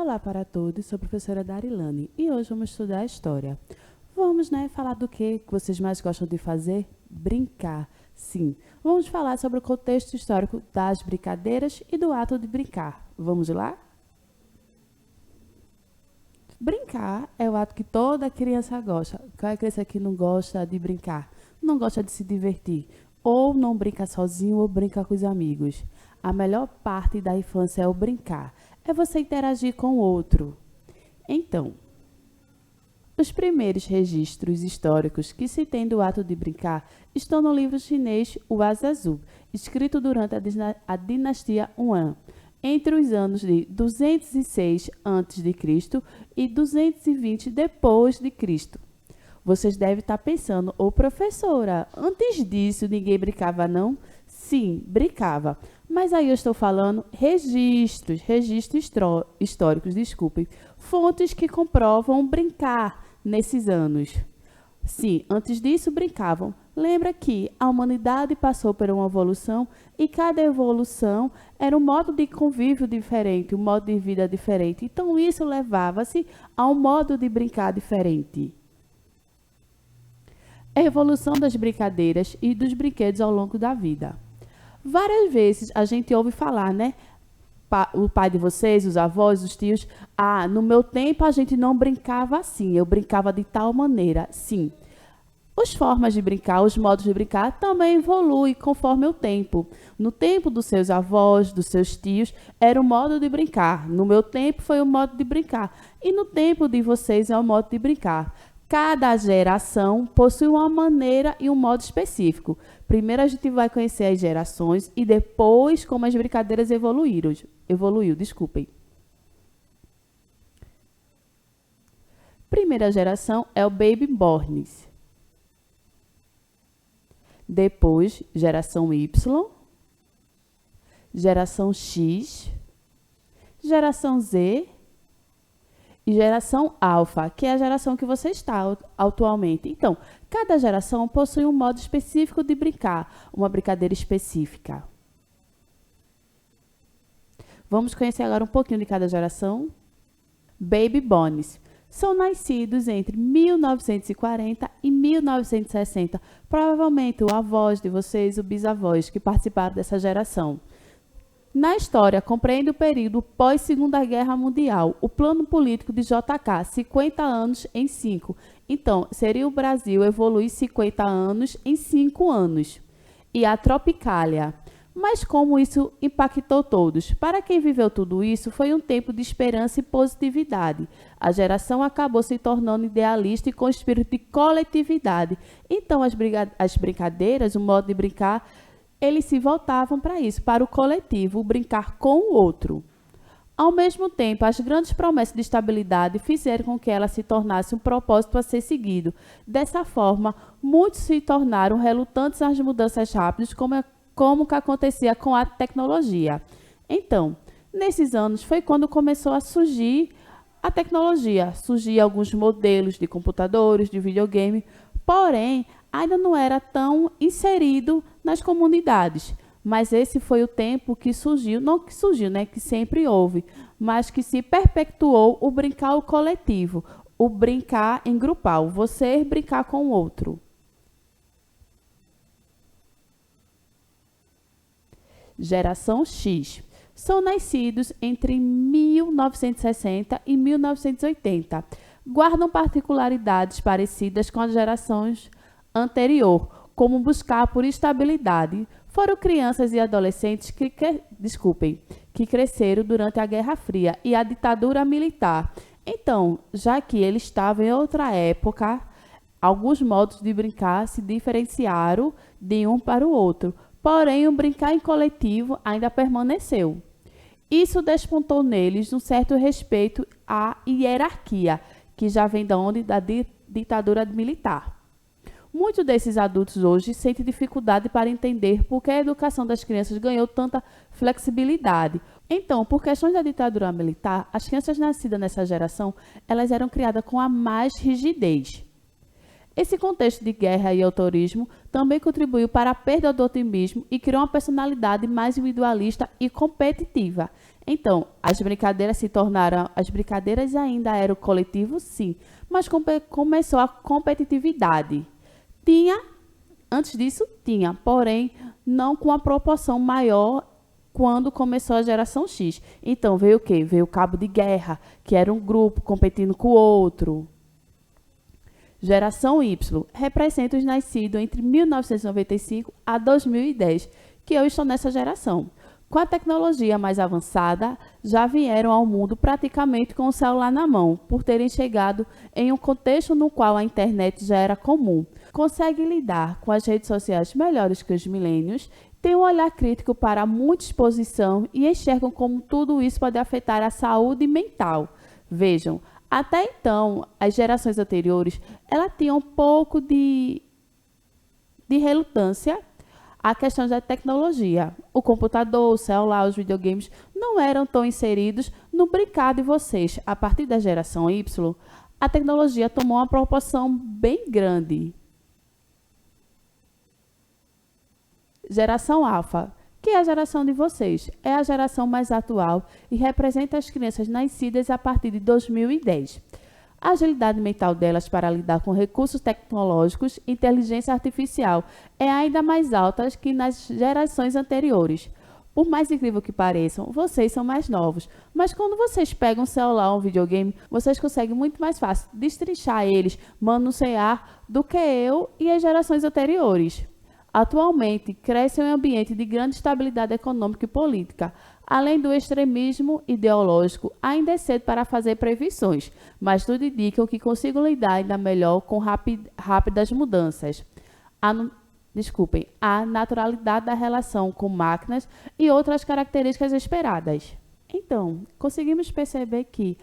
Olá para todos, sou a professora Darilane e hoje vamos estudar a história. Vamos, falar do que vocês mais gostam de fazer? Brincar. Sim, vamos falar sobre o contexto histórico das brincadeiras e do ato de brincar. Vamos lá? Brincar é o ato que toda criança gosta. Qual é a criança que não gosta de brincar? Não gosta de se divertir. Ou não brinca sozinho ou brinca com os amigos. A melhor parte da infância é o brincar. É você interagir com o outro. Então, os primeiros registros históricos que se tem do ato de brincar estão no livro chinês Huazi Azul, escrito durante a dinastia Yuan, entre os anos de 206 a.C. e 220 d.C. Vocês devem estar pensando, professora, antes disso ninguém brincava não? Sim, brincava. Mas aí eu estou falando registros históricos, desculpem, fontes que comprovam brincar nesses anos. Sim, antes disso brincavam. Lembra que a humanidade passou por uma evolução e cada evolução era um modo de convívio diferente, um modo de vida diferente. Então isso levava-se a um modo de brincar diferente. A evolução das brincadeiras e dos brinquedos ao longo da vida. Várias vezes a gente ouve falar, o pai de vocês, os avós, os tios, no meu tempo a gente não brincava assim, eu brincava de tal maneira. Sim, as formas de brincar, os modos de brincar também evoluem conforme o tempo. No tempo dos seus avós, dos seus tios, era o modo de brincar. No meu tempo foi o modo de brincar. E no tempo de vocês é o modo de brincar. Cada geração possui uma maneira e um modo específico. Primeiro a gente vai conhecer as gerações e depois como as brincadeiras evoluiu, desculpem. Primeira geração é o Baby Borns. Depois, geração Y, geração X, geração Z e geração alfa, que é a geração que você está atualmente. Então, cada geração possui um modo específico de brincar, uma brincadeira específica. Vamos conhecer agora um pouquinho de cada geração. Baby Bones. São nascidos entre 1940 e 1960. Provavelmente o avós de vocês, o bisavós, que participaram dessa geração. Na história, compreende o período pós-Segunda Guerra Mundial, o plano político de JK, 50 anos em 5. Então, seria o Brasil evoluir 50 anos em 5 anos. E a Tropicália. Mas como isso impactou todos? Para quem viveu tudo isso, foi um tempo de esperança e positividade. A geração acabou se tornando idealista e com espírito de coletividade. Então, as brincadeiras, o modo de brincar, eles se voltavam para isso, para o coletivo, o brincar com o outro. Ao mesmo tempo, as grandes promessas de estabilidade fizeram com que ela se tornasse um propósito a ser seguido. Dessa forma, muitos se tornaram relutantes às mudanças rápidas, como que acontecia com a tecnologia. Então, nesses anos foi quando começou a surgir a tecnologia, surgiam alguns modelos de computadores, de videogame, porém, ainda não era tão inserido nas comunidades. Mas esse foi o tempo que surgiu, não que surgiu, que sempre houve, mas que se perpetuou o brincar o coletivo, o brincar em grupal, você brincar com o outro. Geração X. São nascidos entre 1960 e 1980. Guardam particularidades parecidas com as gerações anterior, como buscar por estabilidade. Foram crianças e adolescentes que cresceram durante a Guerra Fria e a ditadura militar. Então, já que eles estavam em outra época, alguns modos de brincar se diferenciaram de um para o outro. Porém, o brincar em coletivo ainda permaneceu. Isso despontou neles um certo respeito à hierarquia, que já vem da ditadura militar. Muitos desses adultos hoje sentem dificuldade para entender por que a educação das crianças ganhou tanta flexibilidade. Então, por questões da ditadura militar, as crianças nascidas nessa geração, elas eram criadas com a mais rigidez. Esse contexto de guerra e autorismo também contribuiu para a perda do otimismo e criou uma personalidade mais individualista e competitiva. Então, as brincadeiras ainda eram coletivo, sim, mas começou a competitividade. Antes disso, porém, não com a proporção maior quando começou a geração X. Então, veio o quê? Veio o cabo de guerra, que era um grupo competindo com o outro. Geração Y representa os nascidos entre 1995 a 2010, que eu estou nessa geração. Com a tecnologia mais avançada, já vieram ao mundo praticamente com o celular na mão, por terem chegado em um contexto no qual a internet já era comum. Conseguem lidar com as redes sociais melhores que os milênios, têm um olhar crítico para muita exposição e enxergam como tudo isso pode afetar a saúde mental. Vejam, até então, as gerações anteriores, ela tinha um pouco de relutância à questão da tecnologia. O computador, o celular, os videogames não eram tão inseridos no brincar de vocês. A partir da geração Y, a tecnologia tomou uma proporção bem grande. Geração Alfa, que é a geração de vocês, é a geração mais atual e representa as crianças nascidas a partir de 2010. A agilidade mental delas para lidar com recursos tecnológicos e inteligência artificial é ainda mais alta que nas gerações anteriores. Por mais incrível que pareçam, vocês são mais novos, mas quando vocês pegam um celular ou um videogame, vocês conseguem muito mais fácil destrinchar eles, manusear, do que eu e as gerações anteriores. Atualmente, cresce em um ambiente de grande estabilidade econômica e política. Além do extremismo ideológico, ainda é cedo para fazer previsões, mas tudo indica que consigo lidar ainda melhor com rápidas mudanças. A naturalidade da relação com máquinas e outras características esperadas. Então, conseguimos perceber que,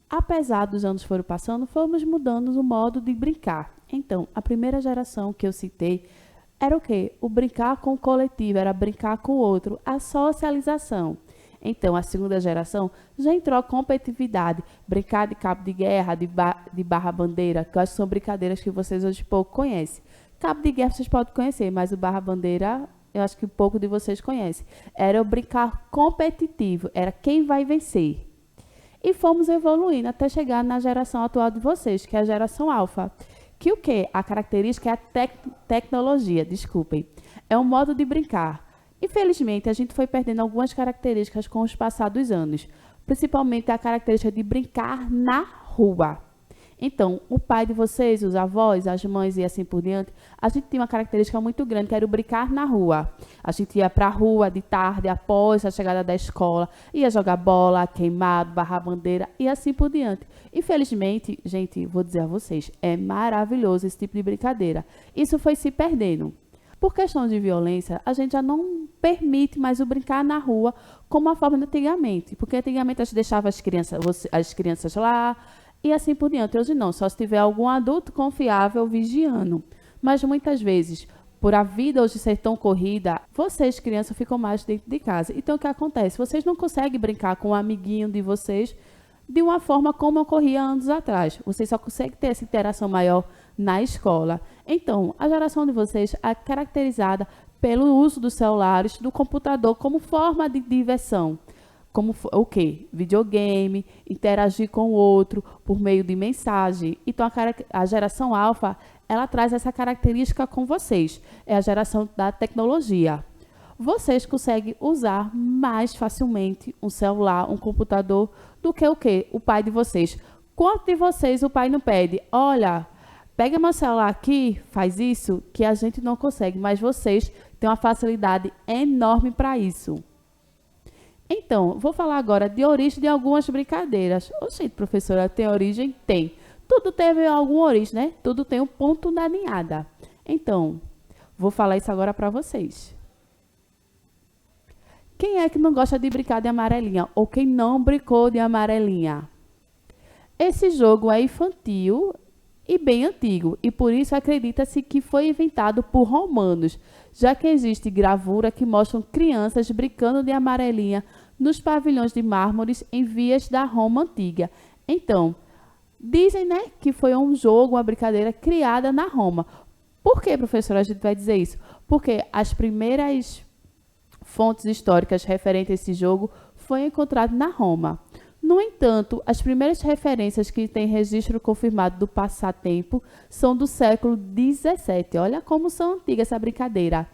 apesar dos anos foram passando, fomos mudando o modo de brincar. Então, a primeira geração que eu citei era o quê? O brincar com o coletivo, era brincar com o outro, a socialização. Então, a segunda geração já entrou a competitividade, brincar de cabo de guerra, de barra-bandeira, que eu acho que são brincadeiras que vocês hoje pouco conhecem. Cabo de guerra vocês podem conhecer, mas o barra-bandeira, eu acho que pouco de vocês conhecem. Era o brincar competitivo, era quem vai vencer. E fomos evoluindo até chegar na geração atual de vocês, que é a geração Alfa. Que o quê? A característica é a tecnologia, desculpem. É um modo de brincar. Infelizmente, a gente foi perdendo algumas características com os passados anos, principalmente a característica de brincar na rua. Então, o pai de vocês, os avós, as mães e assim por diante, a gente tinha uma característica muito grande, que era o brincar na rua. A gente ia para a rua de tarde, após a chegada da escola, ia jogar bola, queimado, barra-bandeira e assim por diante. Infelizmente, gente, vou dizer a vocês, é maravilhoso esse tipo de brincadeira. Isso foi se perdendo. Por questão de violência, a gente já não permite mais o brincar na rua como a forma de antigamente. Porque antigamente a gente deixava as crianças lá, e assim por diante. Hoje não, só se tiver algum adulto confiável vigiando. Mas muitas vezes, por a vida hoje ser tão corrida, vocês, crianças, ficam mais dentro de casa. Então, o que acontece? Vocês não conseguem brincar com um amiguinho de vocês de uma forma como ocorria anos atrás. Vocês só conseguem ter essa interação maior na escola. Então, a geração de vocês é caracterizada pelo uso dos celulares, do computador como forma de diversão. Como o quê? Videogame, interagir com o outro por meio de mensagem. Então, a geração Alfa, ela traz essa característica com vocês. É a geração da tecnologia. Vocês conseguem usar mais facilmente um celular, um computador, do que o quê? O pai de vocês. Quanto de vocês o pai não pede? Olha, pega meu celular aqui, faz isso, que a gente não consegue. Mas vocês têm uma facilidade enorme para isso. Então, vou falar agora de origem de algumas brincadeiras. Oxe, professora, tem origem? Tem. Tudo teve alguma origem, né? Tudo tem um ponto da ninhada. Então, vou falar isso agora para vocês. Quem é que não gosta de brincar de amarelinha? Ou quem não brincou de amarelinha? Esse jogo é infantil e bem antigo, e por isso acredita-se que foi inventado por romanos, já que existe gravura que mostram crianças brincando de amarelinha nos pavilhões de mármores em vias da Roma antiga. Então, Dizem, né, que foi um jogo, uma brincadeira criada na Roma. Por que, professora, a gente vai dizer isso? Porque as primeiras fontes históricas referentes a esse jogo foi encontrado na Roma. No entanto, as primeiras referências que têm registro confirmado do passatempo são do século XVII. Olha como são antigas essa brincadeira.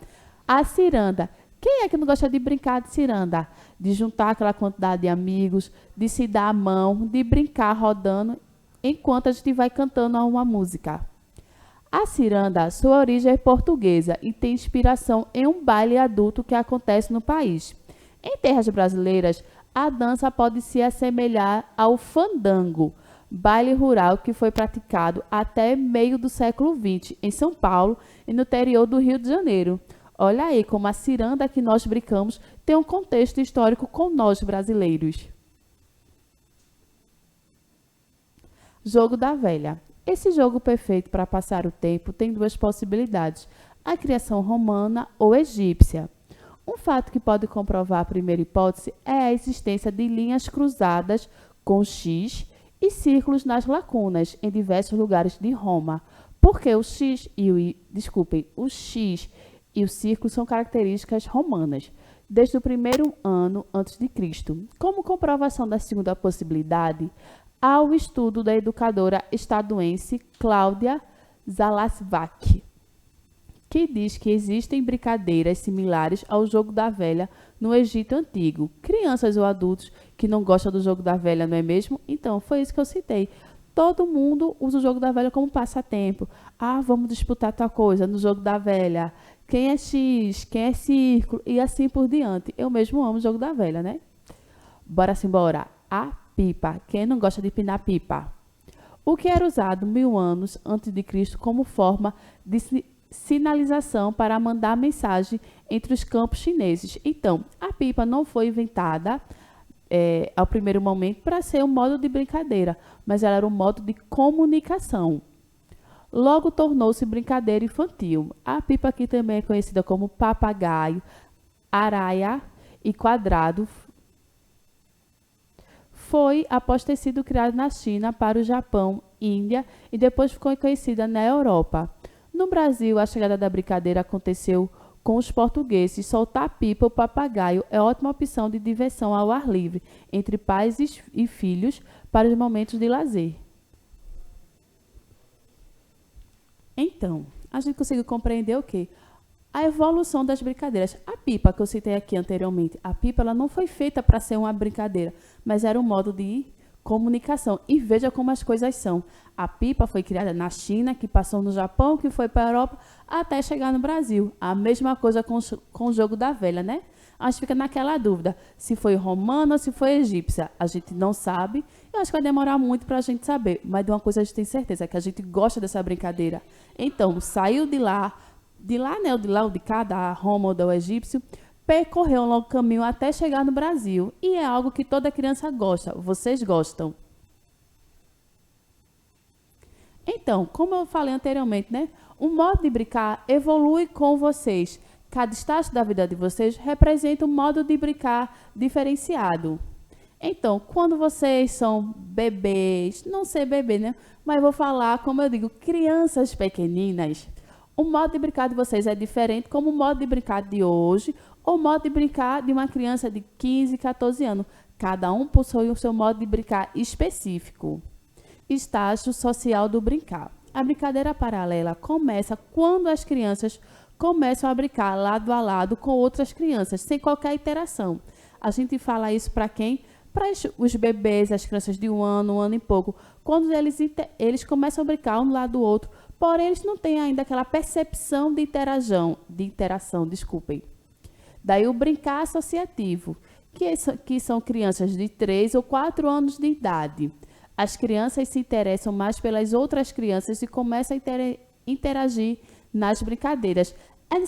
A ciranda. Quem é que não gosta de brincar de ciranda? De juntar aquela quantidade de amigos, de se dar a mão, de brincar rodando enquanto a gente vai cantando uma música. A ciranda, sua origem é portuguesa e tem inspiração em um baile adulto que acontece no país. Em terras brasileiras, a dança pode se assemelhar ao fandango, baile rural que foi praticado até meio do século XX em São Paulo e no interior do Rio de Janeiro. Olha aí como a ciranda que nós brincamos tem um contexto histórico com nós brasileiros. Jogo da velha. Esse jogo perfeito para passar o tempo tem duas possibilidades: a criação romana ou egípcia. Um fato que pode comprovar a primeira hipótese é a existência de linhas cruzadas com X e círculos nas lacunas em diversos lugares de Roma, porque o X e o círculo são características romanas, desde o primeiro ano antes de Cristo. Como comprovação da segunda possibilidade, há o estudo da educadora estadunidense Cláudia Zalazvac, que diz que existem brincadeiras similares ao jogo da velha no Egito Antigo. Crianças ou adultos que não gostam do jogo da velha, não é mesmo? Então, foi isso que eu citei. Todo mundo usa o jogo da velha como passatempo. Ah, vamos disputar tal coisa no jogo da velha. Quem é X, quem é círculo e assim por diante. Eu mesmo amo o jogo da velha, né? Bora simbora. A pipa. Quem não gosta de pinar pipa? O que era usado 1000 anos antes de Cristo como forma de sinalização para mandar mensagem entre os campos chineses. Então, a pipa não foi inventada ao primeiro momento para ser um modo de brincadeira, mas ela era um modo de comunicação. Logo tornou-se brincadeira infantil. A pipa aqui também é conhecida como papagaio, araia e quadrado. Foi após ter sido criado na China para o Japão, Índia e depois ficou conhecida na Europa. No Brasil, a chegada da brincadeira aconteceu com os portugueses. Soltar pipa ou papagaio é ótima opção de diversão ao ar livre entre pais e filhos para os momentos de lazer. Então, a gente conseguiu compreender o quê? A evolução das brincadeiras. A pipa que eu citei aqui anteriormente, a pipa ela não foi feita para ser uma brincadeira, mas era um modo de comunicação. E veja como as coisas são. A pipa foi criada na China, que passou no Japão, que foi para a Europa, até chegar no Brasil. A mesma coisa com o jogo da velha, né? A gente fica naquela dúvida, se foi romana ou se foi egípcia. A gente não sabe, eu acho que vai demorar muito para a gente saber. Mas de uma coisa a gente tem certeza, que a gente gosta dessa brincadeira. Então, saiu de lá, né, de cá, da Roma ou do egípcio, percorreu um longo caminho até chegar no Brasil. E é algo que toda criança gosta. Vocês gostam? Então, como eu falei anteriormente, né? O modo de brincar evolui com vocês. Cada estágio da vida de vocês representa um modo de brincar diferenciado. Então, quando vocês são bebês, não sei bebê, né? Mas vou falar, como eu digo, crianças pequeninas, o modo de brincar de vocês é diferente como o modo de brincar de hoje ou o modo de brincar de uma criança de 15, 14 anos. Cada um possui o seu modo de brincar específico. Estágio social do brincar. A brincadeira paralela começa quando as crianças começam a brincar lado a lado com outras crianças, sem qualquer interação. A gente fala isso para quem? Para os bebês, as crianças de um ano e pouco. Quando eles começam a brincar um lado do outro, porém eles não têm ainda aquela percepção de interação, desculpem. Daí o brincar associativo, que são crianças de 3 ou 4 anos de idade. As crianças se interessam mais pelas outras crianças e começam a interagir nas brincadeiras. É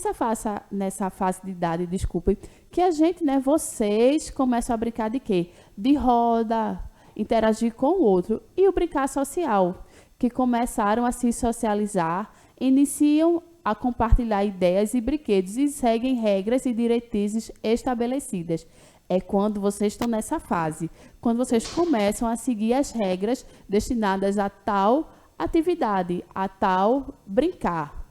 nessa fase de idade, desculpem, que a gente, né, vocês começam a brincar de quê? De roda, interagir com o outro. E o brincar social, que começaram a se socializar, iniciam a compartilhar ideias e brinquedos e seguem regras e diretrizes estabelecidas. É quando vocês estão nessa fase, quando vocês começam a seguir as regras destinadas a tal atividade, a tal brincar.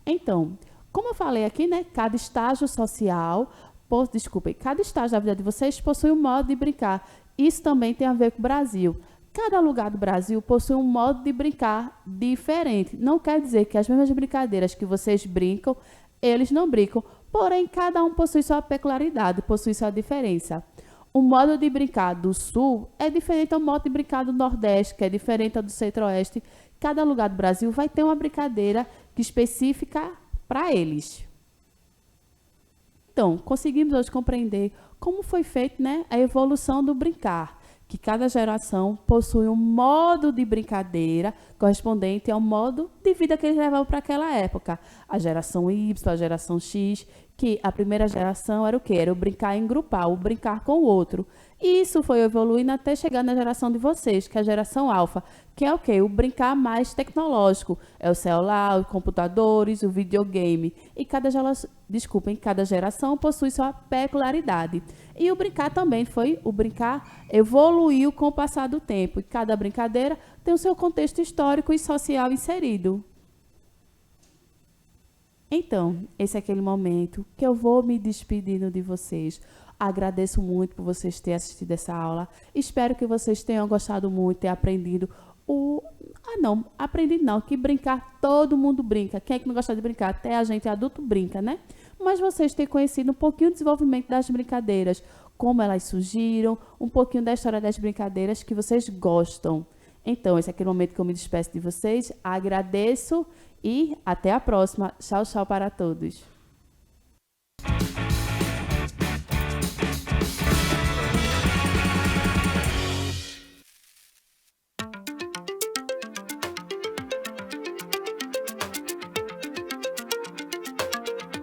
Então, como eu falei aqui, né, cada estágio social, desculpem, cada estágio da vida de vocês possui um modo de brincar. Isso também tem a ver com o Brasil. Cada lugar do Brasil possui um modo de brincar diferente. Não quer dizer que as mesmas brincadeiras que vocês brincam, eles não brincam. Porém, cada um possui sua peculiaridade, possui sua diferença. O modo de brincar do Sul é diferente do modo de brincar do Nordeste, que é diferente do Centro-Oeste. Cada lugar do Brasil vai ter uma brincadeira específica para eles. Então, conseguimos hoje compreender como foi feita, né, a evolução do brincar, que cada geração possui um modo de brincadeira correspondente ao modo de vida que eles levavam para aquela época. A geração Y, a geração X, que a primeira geração era o quê? Era o brincar em grupal, o brincar com o outro. E isso foi evoluindo até chegar na geração de vocês, que é a geração alfa, que é o quê? O brincar mais tecnológico. É o celular, os computadores, o videogame. E cada geração possui sua peculiaridade. E o brincar também o brincar evoluiu com o passar do tempo. E cada brincadeira tem o seu contexto histórico e social inserido. Então, esse é aquele momento que eu vou me despedindo de vocês. Agradeço muito por vocês terem assistido essa aula. Espero que vocês tenham gostado muito, ter aprendido aprendido não, que brincar todo mundo brinca. Quem é que não gosta de brincar? Até a gente adulto brinca, né? Mas vocês têm conhecido um pouquinho do desenvolvimento das brincadeiras, como elas surgiram, um pouquinho da história das brincadeiras que vocês gostam. Então, esse é aquele momento que eu me despeço de vocês. Agradeço e até a próxima. Tchau, tchau para todos.